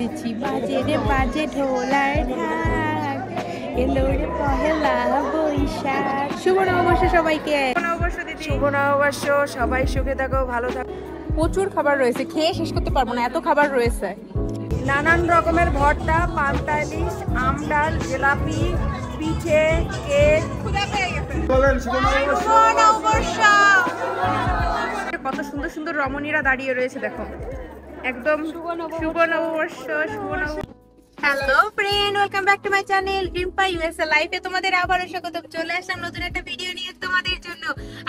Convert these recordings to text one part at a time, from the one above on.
এসেছি, বাজে রে বাজে ঢোলার ঢাক, এলো রে পহেলা বৈশাখ। শুভ নববর্ষ সবাইকে। শুভ নববর্ষ, সবাই সুখে থাকো, ভালো থাকো। প্রচুর খাবার রয়েছে, খেয়ে শেষ করতে পারবো না, এত খাবার রয়েছে। নানান রকমের ভর্তা, পান্তা ইলিশ, আম ডাল, জিলাপি, পিঠে, কেক। কত সুন্দর সুন্দর রমণীরা দাঁড়িয়ে রয়েছে, দেখো একদম শুভ নববর্ষ। শুভ নববর্ষ। Hello friend, welcome back to my channel Rimpa USA লাইফে। তোমাদের আবারও স্বাগত। চলে আসলাম নতুন একটা ভিডিও নিয়ে তোমাদের জন্য।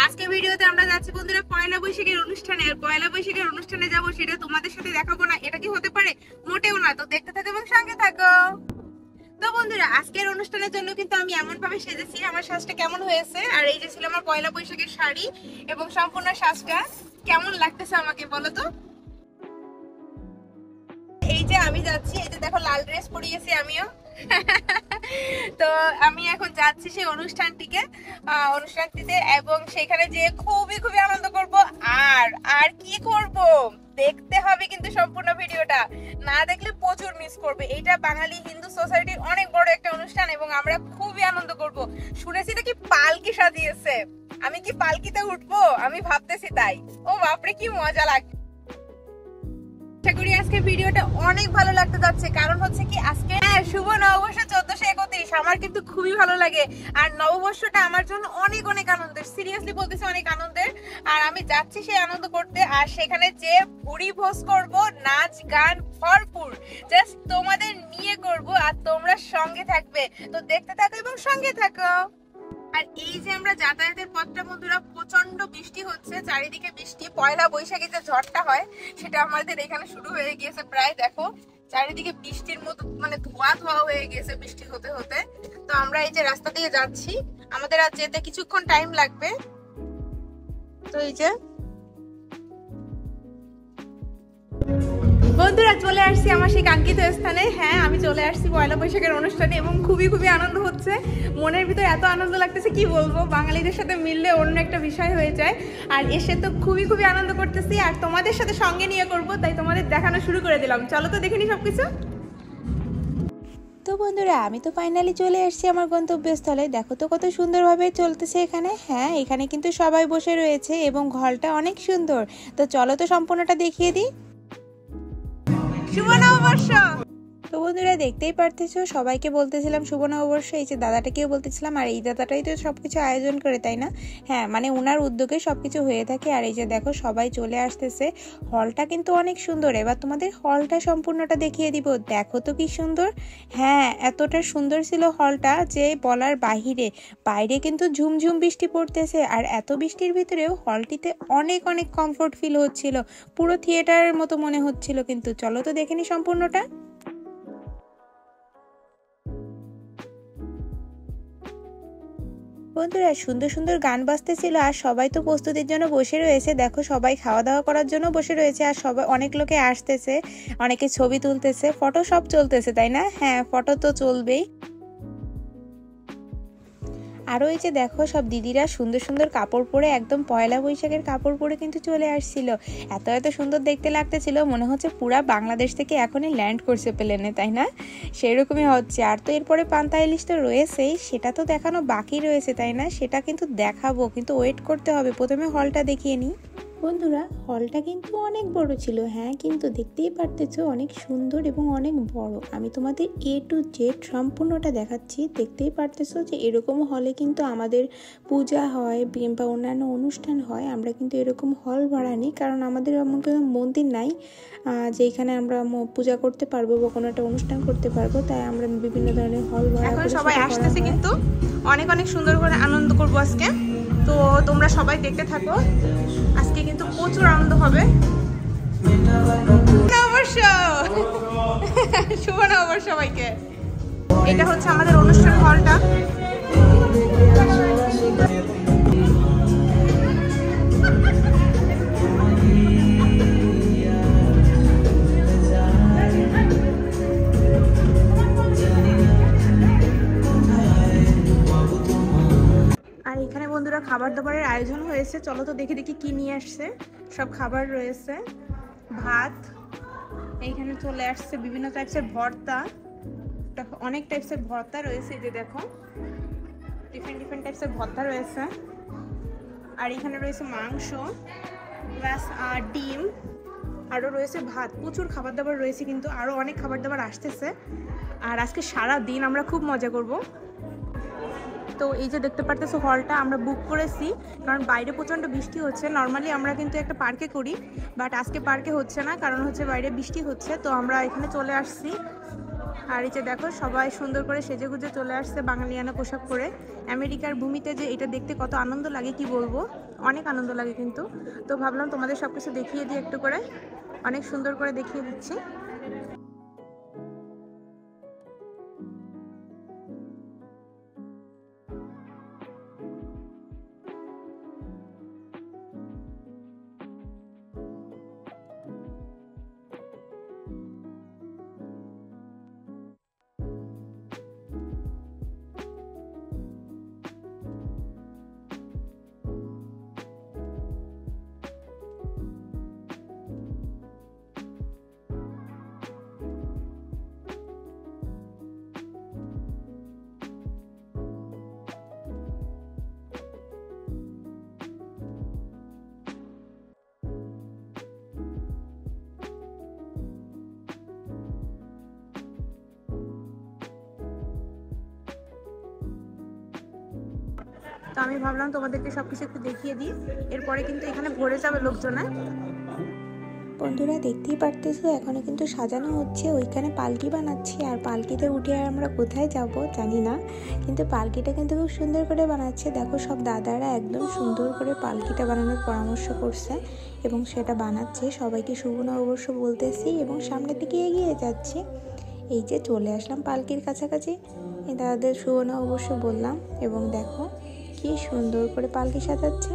আজকে ভিডিওতে আমরা যাচ্ছি বন্ধুরা পয়লা বৈশাখের অনুষ্ঠানে। আর পয়লা বৈশাখের অনুষ্ঠানে যাব, সেটা তোমাদের সাথে দেখাবো না, এটা কি হতে পারে? মোটেও না। তো দেখতে থাকো এবং সঙ্গে থাকো। তো বন্ধুরা, আজকের অনুষ্ঠানের জন্য কিন্তু আমি এমন ভাবে সেজেছি, আমার সাজটা কেমন হয়েছে, আর এই যে ছিল আমার পয়লা বৈশাখের শাড়ি এবং সম্পূর্ণ সাজটা কেমন লাগতেছে আমাকে বলো তো। এই যে আমি যাচ্ছি, এই যে দেখো লাল ড্রেস পরিয়েছি আমিও। তো আমি এখন যাচ্ছি সেই অনুষ্ঠানটিতে এবং সেখানে যে খুবই আনন্দ করব। আর কি করব দেখতে হবে কিন্তু সম্পূর্ণ ভিডিওটা, না দেখলে প্রচুর মিস করবে। এটা বাঙালি হিন্দু সোসাইটির অনেক বড় একটা অনুষ্ঠান এবং আমরা খুবই আনন্দ করব। শুনেছি নাকি পালকি সাজিয়েছে, আমি কি পালকিতে উঠবো? আমি ভাবতেছি তাই। ও বাপরে, কি মজা লাগবে। আশা করি আজকে ভিডিওটা অনেক ভালো লাগতে যাচ্ছে, কারণ হচ্ছে কি আজকে শুভ নববর্ষ 1431। আমার কিন্তু খুবই ভালো লাগে, আর নববর্ষটা আমার জন্য অনেক আনন্দের, সিরিয়াসলি বলতেছি অনেক আনন্দের। আর আমি যাচ্ছি সেই আনন্দ করতে, আর সেখানে যে ভুড়ি ভোজ করব, নাচ গান ভরপুর, জাস্ট তোমাদের নিয়ে করব, আর তোমরা সঙ্গে থাকবে। তো দেখতে থাকো এবং সঙ্গে থাকো। আর এই যে আমরা যাতায়াতের পথটা বন্ধুরা, প্রচন্ড বৃষ্টি হচ্ছে, চারিদিকে বৃষ্টি। পয়লা বৈশাখে যে ঝড়টা হয় সেটা আমাদের এখানে শুরু হয়ে গিয়েছে প্রায়। দেখো চারিদিকে বৃষ্টির মতো, মানে ধোয়া হয়ে গেছে বৃষ্টি হতে হতে। তো আমরা এই যে রাস্তা দিয়ে যাচ্ছি, আমাদের আর যেতে কিছুক্ষণ টাইম লাগবে। তো এই যে বন্ধুরা চলে আসছি আমার সেই কাঙ্ক্ষিত স্থানে। হ্যাঁ, আমি চলে আসছি পয়লা বৈশাখের অনুষ্ঠানে এবং খুবই আনন্দ হচ্ছে। মনের ভিতরে এত আনন্দ লাগতেছে কি বলবো, বাঙালিদের সাথে মিললে অন্য একটা বিষয় হয়ে যায়। আর এসে তো খুবই আনন্দ করতেছি, আর তোমাদের সাথে সঙ্গে নিয়ে করব, তাই তোমাদের দেখানো শুরু করে দিলাম। চলো তো দেখে নি সবকিছু। তো বন্ধুরা, আমি তো ফাইনালি চলে আসছি আমার গন্তব্যস্থলে। দেখো তো কত সুন্দরভাবে চলতেছে এখানে। হ্যাঁ, এখানে কিন্তু সবাই বসে রয়েছে এবং হলটা অনেক সুন্দর। তো চলো তো সম্পূর্ণটা দেখিয়ে দিই। শুভ নববর্ষ। তো বন্ধুরা দেখতেই পারতেছো, সবাইকে বলতেছিলাম শুভ নববর্ষ। এই যে দাদাটাকেও বলতেছিলাম, আর এই দাদাটাই তো সবকিছু আয়োজন করে, তাই না? হ্যাঁ, মানে ওনার উদ্যোগে সবকিছু হয়ে থাকে। আর এই যে দেখো সবাই চলে আসতেছে। হলটা কিন্তু অনেক সুন্দর। এবার তোমাদের হলটা সম্পূর্ণটা দেখিয়ে দিব। দেখো তো কি সুন্দর। হ্যাঁ, এতটা সুন্দর ছিল হলটা যে বলার বাহিরে। বাইরে কিন্তু ঝুমঝুম বৃষ্টি পড়তেছে, আর এত বৃষ্টির ভিতরেও হলটিতে অনেক কমফোর্ট ফিল হচ্ছিল, পুরো থিয়েটারের মতো মনে হচ্ছিল। কিন্তু চলো তো দেখে নি সম্পূর্ণটা। বন্ধুরা সুন্দর গান বাজতেছিল, আর সবাই তো প্রস্তুতির জন্য বসে রয়েছে। দেখো সবাই খাওয়া দাওয়া করার জন্য বসে রয়েছে, আর সবাই অনেক লোকে আসতেছে, অনেকে ছবি তুলতেছে, ফটো সব চলতেছে, তাই না? হ্যাঁ, ফটো তো চলবেই। আর ওই যে দেখো সব দিদিরা সুন্দর কাপড় পরে, একদম পয়লা বৈশাখের কাপড় পরে কিন্তু চলে আসছিল। এত সুন্দর দেখতে লাগতেছিল, মনে হচ্ছে পুরা বাংলাদেশ থেকে এখনই ল্যান্ড করছে প্লেনে, তাই না? সেরকমই হচ্ছে। আর তো এরপরে পান্তা ইলিশ তো রয়েছেই, সেটা তো দেখানো বাকি রয়েছে, তাই না? সেটা কিন্তু দেখাবো, কিন্তু ওয়েট করতে হবে। প্রথমে হলটা দেখিয়ে নিই। বন্ধুরা হলটা কিন্তু অনেক বড় ছিল। হ্যাঁ, কিন্তু দেখতেই পারতেছো অনেক সুন্দর এবং অনেক বড়। আমি তোমাদের A to Z সম্পূর্ণটা দেখাচ্ছি। দেখতেই পারতেছো যে এরকম হলে কিন্তু আমাদের পূজা হয় বা অন্যান্য অনুষ্ঠান হয়। আমরা কিন্তু এরকম হল ভাড়া নিই, কারণ আমাদের এমন কোনো মন্দির নাই যেখানে আমরা পূজা করতে পারবো বা কোনো একটা অনুষ্ঠান করতে পারবো, তাই আমরা বিভিন্ন ধরনের হল ভাড়া। এখন সবাই আসতেছে, কিন্তু অনেক সুন্দর করে আনন্দ করবো আজকে। তো তোমরা সবাই দেখতে থাকো, আজকে কিন্তু প্রচুর আনন্দ হবে। শুভ নববর্ষ সবাইকে। এটা হচ্ছে আমাদের অনুষ্ঠান হলটা। আর এখানে বন্ধুরা খাবার দাবারের আয়োজন হয়েছে। চলো তো দেখি কি নিয়ে আসছে। সব খাবার রয়েছে, ভাত, এইখানে চলে আসছে বিভিন্ন টাইপসের ভর্তা, অনেক টাইপসের ভর্তা রয়েছে, এই যে দেখো ডিফারেন্ট টাইপসের ভর্তা রয়েছে। আর এখানে রয়েছে মাংস প্লাস ডিম, আরও রয়েছে ভাত, প্রচুর খাবার দাবার রয়েছে, কিন্তু আরও অনেক খাবার দাবার আসতেছে। আর আজকে সারা দিন আমরা খুব মজা করব। তো এই যে দেখতে পারতেছো হলটা আমরা বুক করেছি, কারণ বাইরে প্রচণ্ড বৃষ্টি হচ্ছে। নর্মালি আমরা কিন্তু একটা পার্কে করি, বাট আজকে পার্কে হচ্ছে না, কারণ হচ্ছে বাইরে বৃষ্টি হচ্ছে। তো আমরা এখানে চলে আসছি। আর এই যে দেখো সবাই সুন্দর করে সেজে গুজে চলে আসছে বাঙালিয়ানা পোশাক পরে। আমেরিকার ভূমিতে যে এটা দেখতে কত আনন্দ লাগে কি বলবো, অনেক আনন্দ লাগে কিন্তু। তো ভাবলাম তোমাদের সব কিছু দেখিয়ে দিই একটু করে, অনেক সুন্দর করে দেখিয়ে দিচ্ছি। তো আমি ভাবলাম তোমাদেরকে সবকিছু একটু দেখিয়ে দিই, এরপরে কিন্তু এখানে ভরে যাবে লোকজনে। বন্ধুরা দেখতেই পারতেছো এখনো কিন্তু সাজানো হচ্ছে, ওইখানে পালকি বানাচ্ছি। আর পালকিতে উঠে আর আমরা কোথায় যাব জানি না, কিন্তু পালকিটা কিন্তু খুব সুন্দর করে বানাচ্ছে। দেখো সব দাদারা একদম সুন্দর করে পালকিটা বানানোর পরামর্শ করছে এবং সেটা বানাচ্ছে। সবাইকে শুভ নববর্ষ বলতেছি এবং সামনের দিকে এগিয়ে যাচ্ছি। এই যে চলে আসলাম পালকির কাছাকাছি, এই দাদাদের শুভ নববর্ষ বললাম এবং দেখো কি সুন্দর করে পালকি সাজাচ্ছে।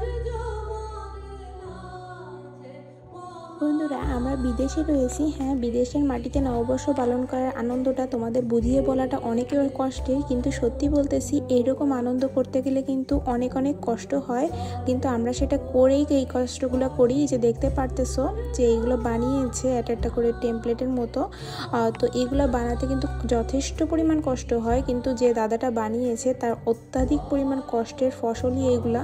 বন্ধুরা আমরা বিদেশে রয়েছি, হ্যাঁ বিদেশের মাটিতে নববর্ষ পালন করার আনন্দটা তোমাদের বুঝিয়ে বলাটা অনেকের কষ্টের, কিন্তু সত্যি বলতেছি এইরকম আনন্দ করতে গেলে কিন্তু অনেক কষ্ট হয়, কিন্তু আমরা সেটা করেই এই কষ্টগুলো করি। যে দেখতে পারতেছো যে এইগুলো বানিয়েছে একটা করে টেমপ্লেটের মতো, তো এইগুলো বানাতে কিন্তু যথেষ্ট পরিমাণ কষ্ট হয়, কিন্তু যে দাদাটা বানিয়েছে তার অত্যাধিক পরিমাণ কষ্টের ফসলই এইগুলা।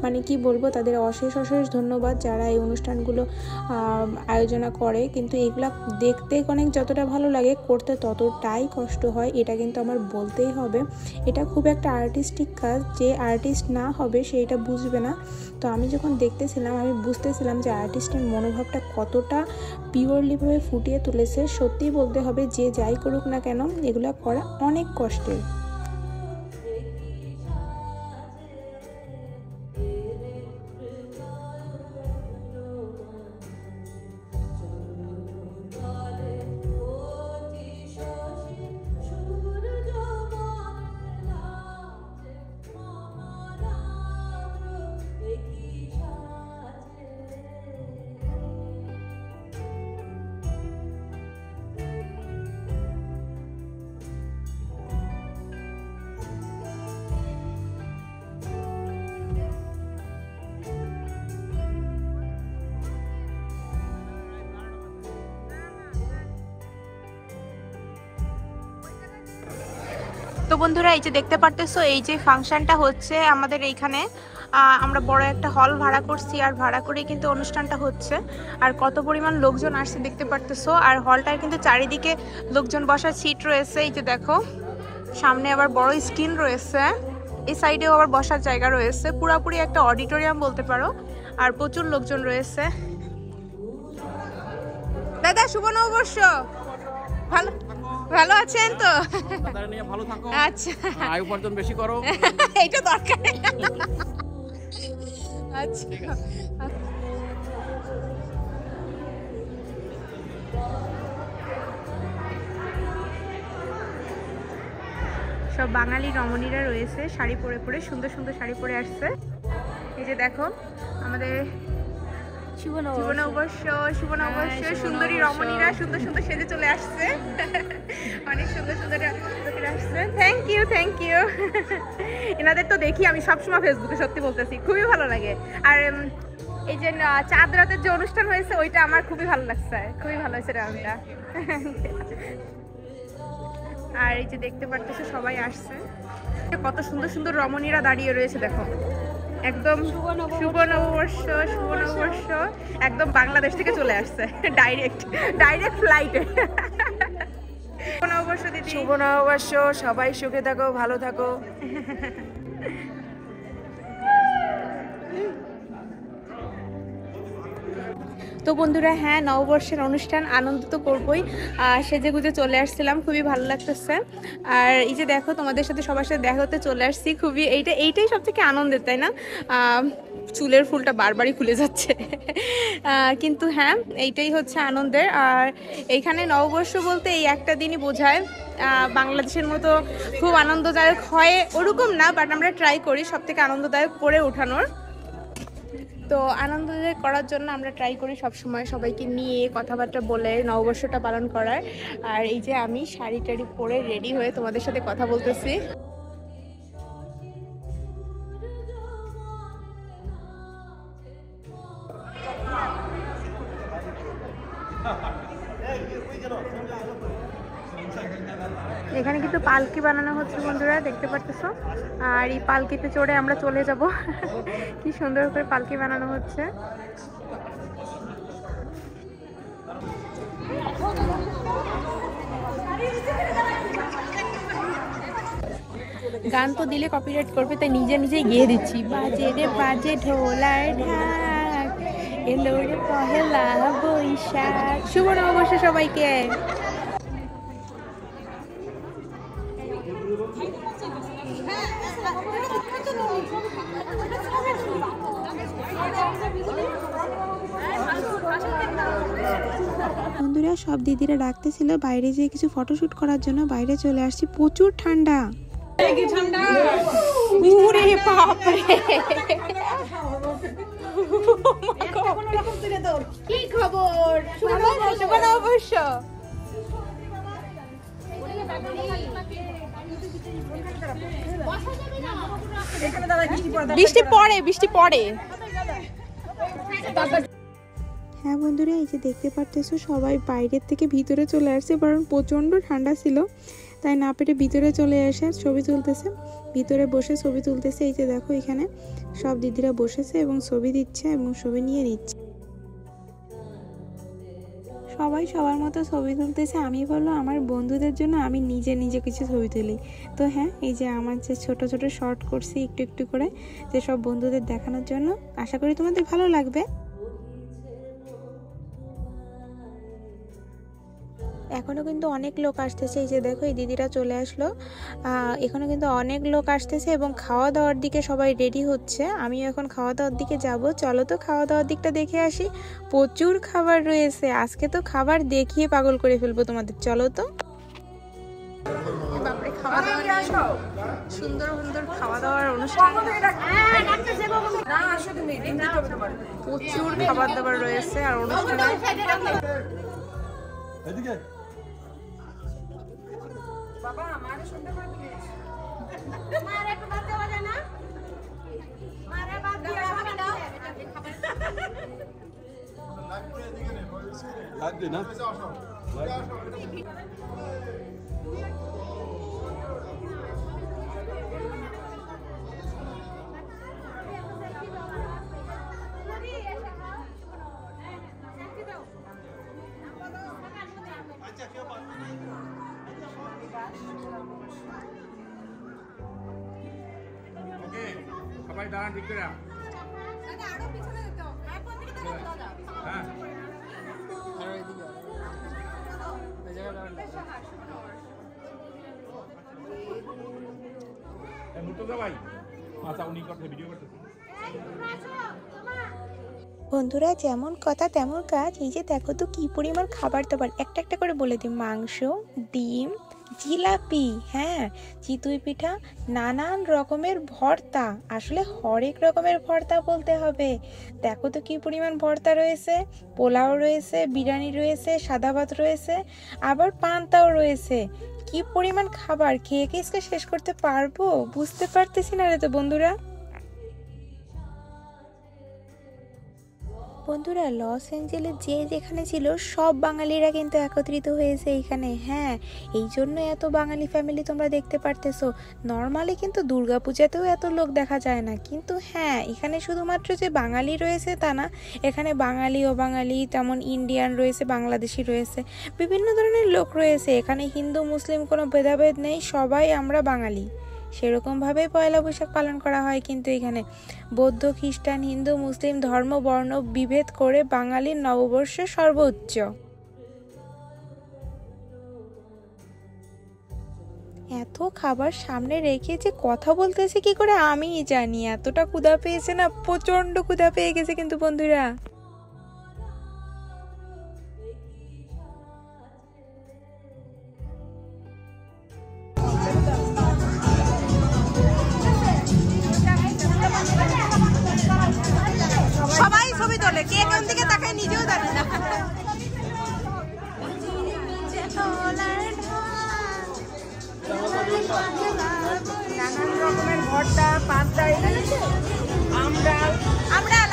মানে কি বলবো, তাদের অশেষ ধন্যবাদ যারা এই অনুষ্ঠানগুলো আয়োজনা করে। কিন্তু এগুলা দেখতে অনেক যতটা ভালো লাগে, করতে ততটাই কষ্ট হয়, এটা কিন্তু আমার বলতেই হবে। এটা খুব একটা আর্টিস্টিক কাজ, যে আর্টিস্ট না হবে সে এটা বুঝবে না। তো আমি যখন দেখতেছিলাম আমি বুঝতেছিলাম যে আর্টিস্টের মনোভাবটা কতটা পিওরলিভাবে ফুটিয়ে তুলেছে। সত্যি বলতে হবে যে যাই করুক না কেন এগুলা করা অনেক কষ্টের। তো বন্ধুরা এই যে দেখতে পারতেছো এই যে ফাংশনটা হচ্ছে আমাদের এইখানে, আমরা বড় একটা হল ভাড়া করছি, আর ভাড়া করে কিন্তু অনুষ্ঠানটা হচ্ছে। আর কত পরিমাণ লোকজন আসছে দেখতে পারতেছো। আর হলটার কিন্তু চারিদিকে লোকজন বসার সিট রয়েছে, এই যে দেখো সামনে আবার বড় স্ক্রিন রয়েছে, এই সাইডেও আবার বসার জায়গা রয়েছে, পুরোপুরি একটা অডিটোরিয়াম বলতে পারো। আর প্রচুর লোকজন রয়েছে। দাদা শুভ নববর্ষ। ভালো ভালো আছেন তো? ভালো থাকো, আচ্ছা আয় উপার্জন বেশি করো, এইটা দরকার। আচ্ছা সব বাঙালি রমণীরা রয়েছে, শাড়ি পরে পরে সুন্দর সুন্দর শাড়ি পরে আসছে। এই যে দেখো আমাদের শুভ নববর্ষ সুন্দরী রমণীরা সুন্দর সুন্দর সেজে চলে আসছে। অনেক সুন্দর সুন্দর লোকেরা আসছে। থ্যাংক ইউ এনাদের তো দেখি আমি সবসময় ফেসবুকে, সত্যি বলতেছি খুবই ভালো লাগে। আর এই যে চাঁদ রাতের যে অনুষ্ঠান হয়েছে ওইটা আমার খুবই ভালো লাগছে, খুবই ভালো হয়েছে রাউন্ডটা। আর এই যে দেখতে পারতেছো সবাই আসছে, কত সুন্দর সুন্দর রমণীরা দাঁড়িয়ে রয়েছে দেখো, একদম শুভ নববর্ষ, শুভ নববর্ষ, একদম বাংলাদেশ থেকে চলে আসছে ডাইরেক্ট ফ্লাইটে। শুভ নববর্ষ দিদি। শুভ নববর্ষ, সবাই সুখে থাকো, ভালো থাকো। তো বন্ধুরা হ্যাঁ, নববর্ষের অনুষ্ঠান আনন্দ তো করবোই, সেজে গুজে চলে আসছিলাম, খুবই ভালো লাগতেছে। আর এই যে দেখো তোমাদের সাথে সবার সাথে দেখা হতে চলে আসছি, খুবই এইটাই সব থেকে আনন্দের, তাই না? চুলের ফুলটা বারবারই খুলে যাচ্ছে কিন্তু হ্যাঁ, এইটাই হচ্ছে আনন্দের। আর এইখানে নববর্ষ বলতে এই একটা দিনই বোঝায়, বাংলাদেশের মতো খুব আনন্দদায়ক হয় ওরকম না, বাট আমরা ট্রাই করি সব থেকে আনন্দদায়ক করে ওঠানোর। তো আনন্দদায়ক করার জন্য আমরা ট্রাই করি সবসময় সবাইকে নিয়ে কথাবার্তা বলে নববর্ষটা পালন করার। আর এই যে আমি শাড়ি টাড়ি পরে রেডি হয়ে তোমাদের সাথে কথা বলতেছি। এখানে কিন্তু পালকি বানানো হচ্ছে বন্ধুরা, দেখতে পারতেছো। আর এই পালকিতে চড়ে আমরা চলে যাব। কি সুন্দর করে পালকি বানানো হচ্ছে। গান তো দিলে কপিরাইট করবে, তাই নিজে নিজেই গেয়ে দিচ্ছি। বাজে রে বাজে ঢোলার ঢাক, এলো রে পহেলা বৈশাখ। শুভ নববর্ষ সবাইকে। বন্ধুরা সব দিদিরা ডাকতেছিল বাইরে যেয়ে কিছু ফটোশুট করার জন্য, বাইরে চলে আসছি, প্রচুর ঠান্ডা। কি খবর? শুভ নববর্ষ। বৃষ্টি পড়ে। হ্যাঁ বন্ধুরা, এই যে দেখতে পারতেছো সবাই বাইরের থেকে ভিতরে চলে আসছে, কারণ প্রচণ্ড ঠান্ডা ছিল, তাই না পেরে ভিতরে চলে এসে ছবি তুলতেছে, ভিতরে বসে ছবি তুলতেছে। এই যে দেখো এখানে সব দিদিরা বসেছে এবং ছবি দিচ্ছে এবং ছবি নিয়ে নিচ্ছে। সবাই সবার মতো ছবি তুলতেছে। আমি বললো আমার বন্ধুদের জন্য আমি নিজে কিছু ছবি তুলি। তো হ্যাঁ, এই যে আমার যে ছোট ছোট শর্ট করছি একটু করে, যে সব বন্ধুদের দেখানোর জন্য। আশা করি তোমাদের ভালো লাগবে। এখনও কিন্তু অনেক লোক আসতেছে। এই যে দেখো এই দিদিরা চলে আসলো, এখনও কিন্তু অনেক লোক আসতেছে এবং খাওয়া দাওয়ার দিকে সবাই রেডি হচ্ছে। আমিও এখন খাওয়া দাওয়ার দিকে যাব। চলো তো খাওয়া দাওয়ার দিকটা দেখে আসি। প্রচুর খাবার রয়েছে, আজকে তো খাবার দেখিয়ে পাগল করে ফেলবো তোমাদের। চলো তো। সুন্দর সুন্দর খাওয়া দাওয়ার অনুষ্ঠান, প্রচুর খাবার দাবার রয়েছে। আর অনুষ্ঠানে বাবা আমারে শুনতে করে দিস মারে একটু বাদ দেওয়া যায় না, মারে বাদ দিয়ে সবাই দাও লাগ দে না। সবাই দাঁড়ান ঠিক করে। আরো পিছনে যেতে হবে, আর কোন দিকে দাঁড়াবো দাদা? হ্যাঁ মুর্তজা ভাই, আচ্ছা উনি কথা ভিডিও করতেছেন। বন্ধুরা যেমন কথা তেমন কাজ। এই যে দেখো তো কি পরিমাণ খাবার দাবার, একটা একটা করে বলে দিই। মাংস, ডিম, জিলাপি, হ্যাঁ চিতই পিঠা, নানান রকমের ভর্তা, আসলে হরেক রকমের ভর্তা বলতে হবে। দেখো তো কি পরিমাণ ভর্তা রয়েছে, পোলাও রয়েছে, বিরিয়ানি রয়েছে, সাদা ভাত রয়েছে, আবার পান্তাও রয়েছে। কি পরিমাণ খাবার, খেয়ে কি শেষ করতে পারবো বুঝতে পারতেছি না রে তো বন্ধুরা। বন্ধুরা, লস অ্যাঞ্জেলেস যে যেখানে ছিল সব বাঙালিরা কিন্তু একত্রিত হয়েছে এইখানে। হ্যাঁ, এই জন্য এত বাঙালি ফ্যামিলি তোমরা দেখতে পারতেছো। নর্মালি কিন্তু দুর্গাপূজাতেও এত লোক দেখা যায় না, কিন্তু হ্যাঁ এখানে শুধুমাত্র যে বাঙালি রয়েছে তা না, এখানে বাঙালি ও বাঙালি, তেমন ইন্ডিয়ান রয়েছে, বাংলাদেশি রয়েছে, বিভিন্ন ধরনের লোক রয়েছে। এখানে হিন্দু মুসলিম কোনো ভেদাভেদ নেই, সবাই আমরা বাঙালি। সেরকমভাবেই পয়লা বৈশাখ পালন করা হয়। কিন্তু এখানে বৌদ্ধ, খ্রিস্টান, হিন্দু, মুসলিম ধর্ম বর্ণ বিভেদ করে বাঙালির নববর্ষ সর্বোচ্চ। এত খাবার সামনে রেখে যে কথা বলতেছে কি করে আমিই জানি। এতটা ক্ষুধা পেয়েছে না, প্রচন্ড ক্ষুধা পেয়ে গেছে কিন্তু বন্ধুরা। সবাই ছবি তোলে, কে কোন দিকে তাকায় নিজেও জানে না। নানান রকমের ভর্তা, পান্তা ইলিশ, আমডাল,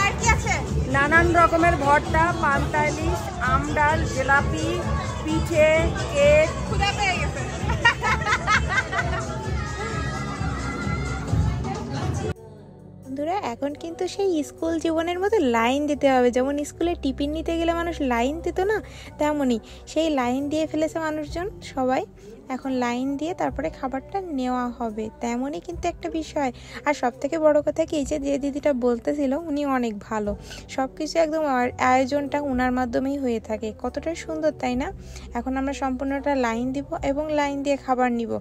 আর কি আছে? নানান রকমের ভর্তা, পান্তা ইলিশ, আমডাল, জিলাপি, পিঠে, কেক। ক্ষুধা পেয়ে গেছে। বন্ধুরা, এখন কিন্তু সেই স্কুল জীবনের মতো লাইন দিতে হবে। যেমন স্কুলে টিফিন নিতে গেলে মানুষ লাইন দিত না, তেমনই সেই লাইন দিয়ে ফেলেছে মানুষজন সবাই। এখন লাইন দিয়ে তারপরে খাবারটা নেওয়া হবে, তেমনই কিন্তু একটা বিষয়। আর সব থেকে বড় কথা কি, যে দিদিটা বলতেছিল উনি অনেক ভালো, সব কিছু একদম আয়োজনটা ওনার মাধ্যমেই হয়ে থাকে। কতটা সুন্দর, তাই না? এখন আমরা সম্পূর্ণটা লাইন দিব এবং লাইন দিয়ে খাবার নিব।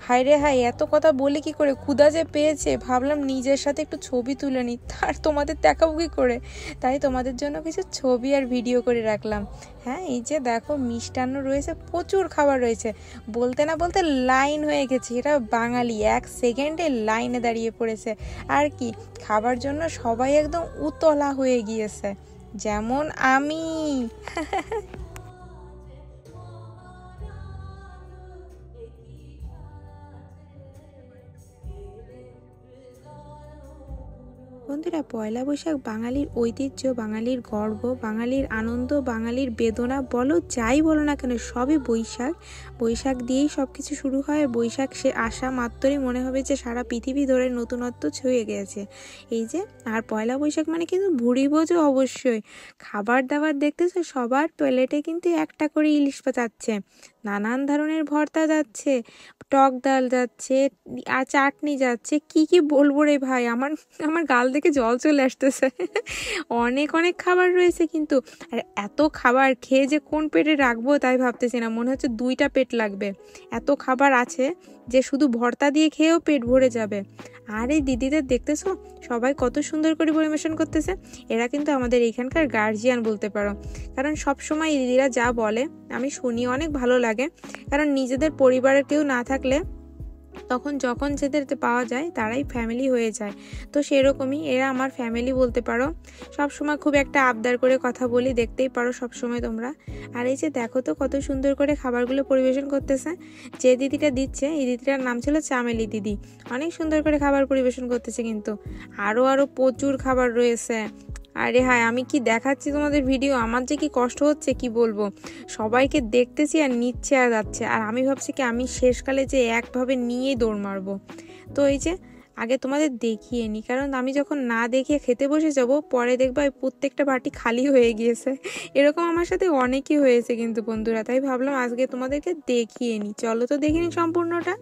হায় রে হায়, এত কথা বলে কি করে, ক্ষুধা যে পেয়েছে, ভাবলাম নিজের সাথে একটু ছবি তুলে নিই, তার তোমাদের দেখাবো কি করে। তাই তোমাদের জন্য কিছু ছবি আর ভিডিও করে রাখলাম। হ্যাঁ, এই যে দেখো মিষ্টান্ন রয়েছে, প্রচুর খাবার রয়েছে। বলতে না বলতে লাইন হয়ে গেছে। এটা বাঙালি, 1 সেকেন্ডে লাইনে দাঁড়িয়ে পড়েছে। আর কি, খাবার জন্য সবাই একদম উতলা হয়ে গিয়েছে, যেমন আমি। বন্ধুরা, পয়লা বৈশাখ বাঙালির ঐতিহ্য, বাঙালির গর্ব, বাঙালির আনন্দ, বাঙালির বেদনা, বলো যাই বলো না কেন, সবই বৈশাখ দিয়েই সব কিছু শুরু হয়। বৈশাখ সে আসা মাত্রই মনে হবে যে সারা পৃথিবী ধরে নতুনত্ব ছুঁয়ে গেছে। এই যে, আর পয়লা বৈশাখ মানে কিন্তু ভুড়ি ভোজও অবশ্যই। খাবার দাবার দেখতেছো, সবার প্লেটে কিন্তু একটা করে ইলিশ যাচ্ছে, নানান ধরনের ভর্তা যাচ্ছে, টক ডাল যাচ্ছে, আর চাটনি যাচ্ছে। কি কি বলবো রে ভাই, আমার গাল থেকে জল চলে আসতেছে। অনেক খাবার রয়েছে কিন্তু। আর এত খাবার খেয়ে যে কোন পেটে রাখবো তাই ভাবতেছি না, মনে হচ্ছে 2টা পেট লাগবে। এত খাবার আছে যে শুধু ভর্তা দিয়ে খেয়েও পেট ভরে যাবে। আর এই দিদিদের দেখতেছো, সবাই কত সুন্দর করে পরিবেশন করতেছে। এরা কিন্তু আমাদের এখানকার গার্জিয়ান বলতে পারো, কারণ সব সময় দিদিরা যা বলে আমি শুনি, অনেক ভালো লাগে। কারণ নিজেদের পরিবারের কেউ না থাকলে তখন যখন যেদের পাওয়া যায় তারাই ফ্যামিলি হয়ে যায়। তো সেরকমই এরা আমার ফ্যামিলি বলতে পারো। সব সময় খুব একটা আবদার করে কথা বলি, দেখতেই পারো সব সময় তোমরা। আর এই যে দেখো তো কত সুন্দর করে খাবারগুলো পরিবেশন করতেছে। যে দিদিটা দিচ্ছে, এই দিদিটার নাম ছিল চামেলি দিদি। অনেক সুন্দর করে খাবার পরিবেশন করতেছে কিন্তু। আরো প্রচুর খাবার রয়েছে। আরে হায়, আমি কি দেখাচ্ছি তোমাদের ভিডিও, আমার যে কি কষ্ট হচ্ছে কি বলবো। সবাইকে দেখতেছি আর নিচ্ছে আর যাচ্ছে, আর আমি ভাবছি কি আমি শেষকালে যে একভাবে নিয়েই দৌড় মারবো। তো এই যে আগে তোমাদের দেখিয়ে নি, কারণ আমি যখন না দেখিয়ে খেতে বসে যাব পরে দেখবা প্রত্যেকটা বাটি খালি হয়ে গিয়েছে। এরকম আমার সাথে অনেকই হয়েছে কিন্তু বন্ধুরা, তাই ভাবলাম আজকে তোমাদেরকে দেখিয়ে নি। চলো তো দেখিনি সম্পূর্ণটা।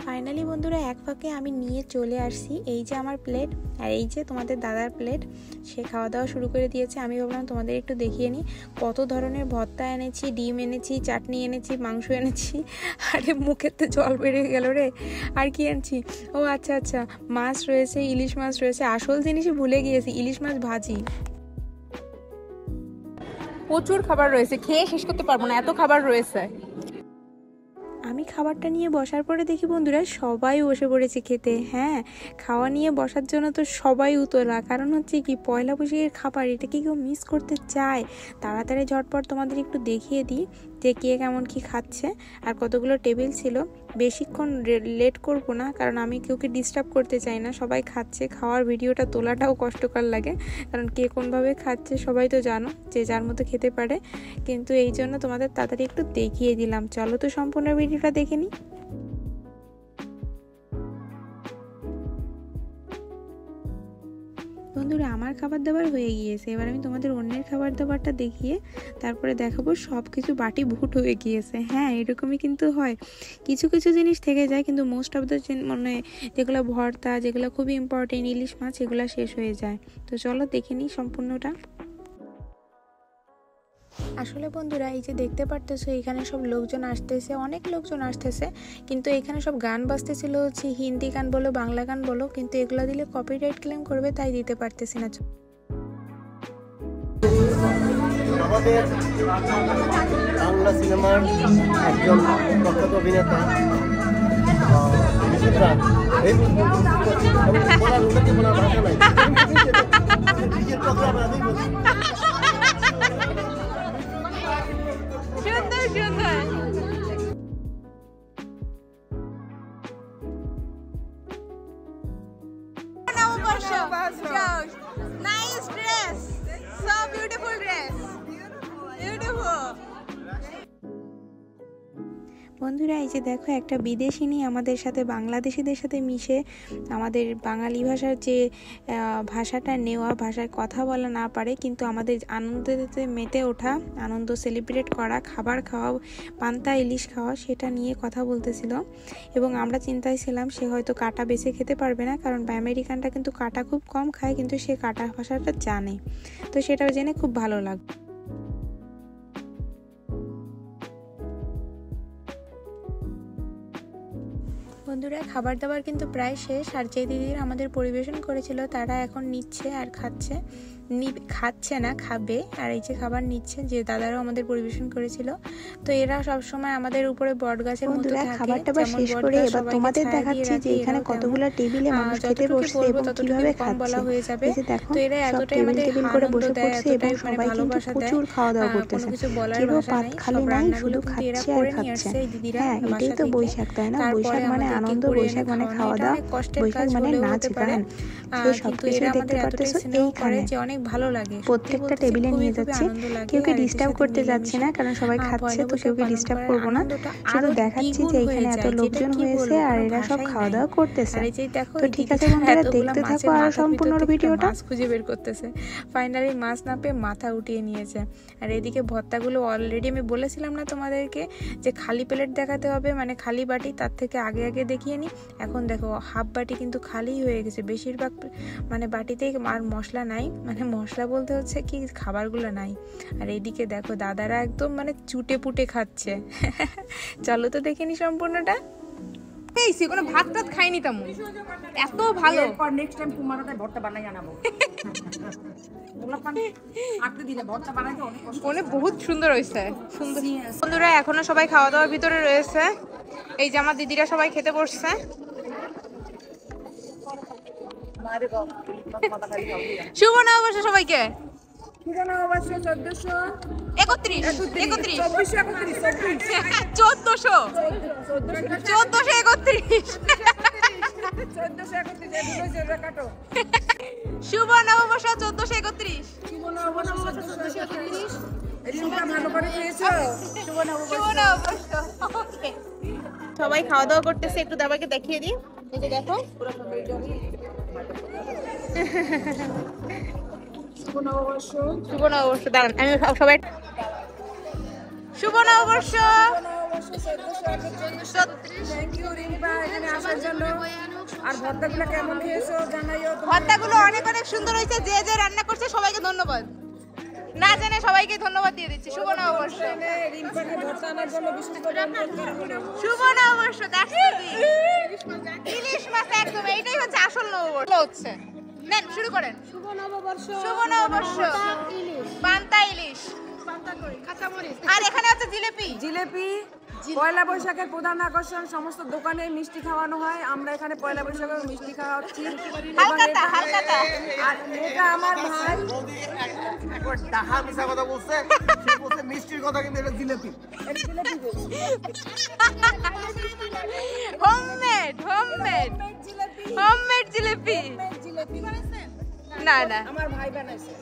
ফাইনালি বন্ধুরা, এক ফাঁকে আমি নিয়ে চলে আসছি। এই যে আমার প্লেট, আর এই যে তোমাদের দাদার প্লেট। সে খাওয়া দাওয়া শুরু করে দিয়েছে। আমি ভাবলাম তোমাদের একটু দেখিয়ে নিই কত ধরনের ভর্তা এনেছি, ডিম এনেছি, চাটনি এনেছি, মাংস এনেছি। আরে মুখের তো জল বেরিয়ে গেল রে। আর কি এনেছি, ও আচ্ছা মাছ রয়েছে, ইলিশ মাছ রয়েছে। আসল জিনিসই ভুলে গিয়েছি, ইলিশ মাছ ভাজি। প্রচুর খাবার রয়েছে, খেয়ে শেষ করতে পারবো না, এত খাবার রয়েছে। আমি খাবারটা নিয়ে বসার পরে দেখি বন্ধুরা সবাই বসে পড়েছে খেতে। হ্যাঁ, খাওয়া নিয়ে বসার জন্য তো সবাই উতলা, কারণ হচ্ছে কি পয়লা বৈশাখের খাবার, এটা কি কেউ মিস করতে চায়? তাড়াতাড়ি ঝটপট তোমাদের একটু দেখিয়ে দিই যে কে কেমন কি খাচ্ছে আর কতগুলো টেবিল ছিল। বেশিক্ষণ লেট করব না, কারণ আমি কেউকে ডিস্টার্ব করতে চাই না। সবাই খাচ্ছে, খাওয়ার ভিডিওটা তোলাটাও কষ্টকর লাগে, কারণ কে কোনভাবে খাচ্ছে সবাই তো জানো, যে যার মতো খেতে পারে। কিন্তু এই জন্য তোমাদের তাড়াতাড়ি একটু দেখিয়ে দিলাম। চলো তো সম্পূর্ণ ভিডিওটা দেখে নিই। বন্ধুরা, আমার খাবার দাবার হয়ে গিয়েছে, এবার আমি তোমাদের অন্যের খাবার দাবারটা দেখিয়ে তারপরে দেখাবো সব কিছু বাটি ভুট হয়ে গিয়েছে। হ্যাঁ, এরকমই কিন্তু হয়, কিছু কিছু জিনিস থেকে যায়, কিন্তু মোস্ট অফ দ্য মানে যেগুলো ভর্তা, যেগুলো খুবই ইম্পর্টেন্ট, ইলিশ মাছ, এগুলো শেষ হয়ে যায়। তো চলো দেখে নিই সম্পূর্ণটা। আসলে বন্ধুরা, এই যে দেখতে পারতেছো এখানে সব লোকজন আসতেছে, অনেক লোকজন আসতেছে, কিন্তু এখানে সব গান বাজতেছিল, হচ্ছে হিন্দি গান বলো বাংলা গান বলো, কিন্তু এগুলো দিলে কপিরাইট ক্লেম করবে, তাই দিতে পারতেছি না। আমাদের বাংলা সিনেমার একজন প্রখ্যাত অভিনেতা Nice dress, so beautiful dress, beautiful. বন্ধুরা, এই যে দেখো একটা বিদেশিনী আমাদের সাথে বাংলাদেশিদের সাথে মিশে আমাদের বাঙালি ভাষার যে ভাষাটা নেওয়া, ভাষায় কথা বলা না পারে, কিন্তু আমাদের আনন্দতে মেতে ওঠা, আনন্দ সেলিব্রেট করা, খাবার খাওয়া, পান্তা ইলিশ খাওয়া, সেটা নিয়ে কথা বলতেছিল। এবং আমরা চিন্তায় ছিলাম সে হয়তো কাটা বেছে খেতে পারবে না, কারণ আমেরিকানটা কিন্তু কাটা খুব কম খায়, কিন্তু সে কাটা ভাষাটা জানে, তো সেটাও জেনে খুব ভালো লাগবে। বন্ধুরা, খাবার দাবার কিন্তু প্রায় শেষ, আর যে দিদিরা আমাদের পরিবেশন করেছিল তারা এখন নিচ্ছে আর খাচ্ছে, খাচ্ছে না, খাবে। আর এই যে খাবার নিচ্ছে যে দাদারাও আমাদের পরিবেশন করেছিল। তো এরা সব সময় আমাদের উপরে বট গাছের মতো থাকে। খাবারটা শেষ করে এবার তোমাদের দেখাচ্ছি যে এখানে কতগুলো টেবিলে মানুষ খেতে বসছে এবং কিভাবে খাচ্ছে। হয়ে যাবে। তো এরা এতটাই আমাদের টেবিল করে বসে পড়ছে এবং সবাই কিন্তু প্রচুর খাওয়া দাওয়া করতেছে, কেউ পাত খালি নাই, শুধু খাচ্ছে আর খাচ্ছে। হ্যাঁ, এটাই তো বৈশাখ, তাই না? বৈশাখ মানে আনন্দ, বৈশাখ মানে খাওয়া দাওয়া, বৈশাখ মানে নাচ গান, সেই সবকিছু দেখতে পারতেছো এইখানে। ভালো লাগে, প্রত্যেকটা টেবিলে নিয়ে যাচ্ছে, কেউকে ডিস্টার্ব করতে যাচ্ছে না, কারণ সবাই খাচ্ছে, তো কেউকে ডিস্টার্ব করবো না, শুধু দেখাচ্ছি যে এখানে এত লোকজন হয়েছে আর এরা সব খাওয়া দাওয়া করতেছে। তো ঠিক আছে বন্ধুরা, দেখতে থাকো আর সম্পূর্ণ ভিডিওটা। মাছ খুঁজে বের করতেছে, ফাইনালি মাছ না পেয়ে মাথা উঠিয়ে নিয়েছে। আর এদিকে ভর্তাগুলো অলরেডি আমি বলেছিলাম না তোমাদেরকে যে খালি প্লেট দেখাতে হবে, মানে খালি বাটি, তার থেকে আগে আগে দেখিয়ে নি। এখন দেখো হাফ বাটি কিন্তু খালি হয়ে গেছে, বেশিরভাগ মানে বাটিতেই আর মশলা নাই, মানে মশলা বলতে হচ্ছে কি খাবারগুলো নাই। আর এইদিকে দেখো দাদারা একদম মানে চুটে পুটে খাচ্ছে। চলো তো দেখে নি সম্পূর্ণটা। এই সে কোনো ভাত টাত খাইনি তেমন, এত ভালো। এরপর নেক্সট টাইম তোমাদের ভর্তা বানাই আনাবো। অনেক বহুত সুন্দর হয়েছে, সুন্দর। বন্ধুরা, এখনো সবাই খাওয়া দাওয়ার ভিতরে রয়েছে। এই যে আমার দিদিরা সবাই খেতে বসছে। শুভ নববর্ষ সবাইকে। শুভ নববর্ষ 1431 শুভ নববর্ষ 1431। সবাই খাওয়া দাওয়া করতেছে, একটু দাবাকে দেখিয়ে দিই। এই যে দেখো, শুভ নববর্ষ। দাঁড়ান, আমি সবাই শুভ নববর্ষ। আর ভর্তাগুলো কেমন খেয়েছো জানাইও। ভর্তাগুলো অনেক অনেক সুন্দর হয়েছে, যে যে রান্না করছে সবাইকে ধন্যবাদ, না জানে সবাইকে ধন্যবাদ দিয়ে দিচ্ছি। শুভ নববর্ষ। শুভ নববর্ষ। ইলিশ মাছ একদম, এইটাই হচ্ছে আসল নববর্ষ হচ্ছে। নেন শুরু করেন। শুভ নববর্ষ। শুভ নববর্ষ। পান্তা ইলিশ, আর এখানে হচ্ছে জিলেপি। জিলেপি, পয়লা বৈশাখের প্রধান আকর্ষণ, সমস্ত দোকানে মিষ্টি খাওয়ানো হয়। আমরা এখানে পয়লা বৈশাখের মিষ্টি খাওয়াচ্ছি। আর এটা আমার ভাই একবার ডাহা মিশা কথা বলছে, সে বলছে মিষ্টির কথা, কিন্তু এটা jalebi. Homemade homemade homemade jalebi না না আমার ভাই বানাইছে,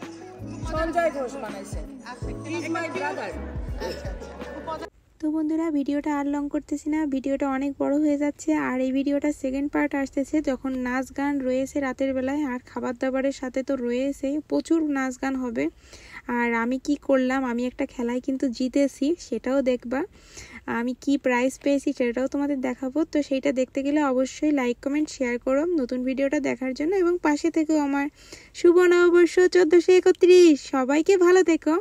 সঞ্জয় ঘোষ বানাইছে। Is my brother. তো বন্ধুরা ভিডিওটা আর লং করতেছি না, ভিডিওটা অনেক বড় হয়ে যাচ্ছে। আর এই ভিডিওটা সেকেন্ড পার্ট আসতেছে, যখন নাচ গান রয়েছে রাতের বেলায়, আর খাবার দাবারের সাথে তো রয়েছেই, প্রচুর নাচ গান হবে। আর আমি কি করলাম, আমি একটা খেলায় কিন্তু জিতেছি, সেটাও দেখবা। আমি কি প্রাইজ পেয়েছি সেটাও তোমাদের দেখাবো। তো সেইটা দেখতে গেলে অবশ্যই লাইক কমেন্ট শেয়ার করো নতুন ভিডিওটা দেখার জন্য, এবং পাশে থেকেও আমার শুভ নববর্ষ 1431। সবাইকে ভালো থেকো।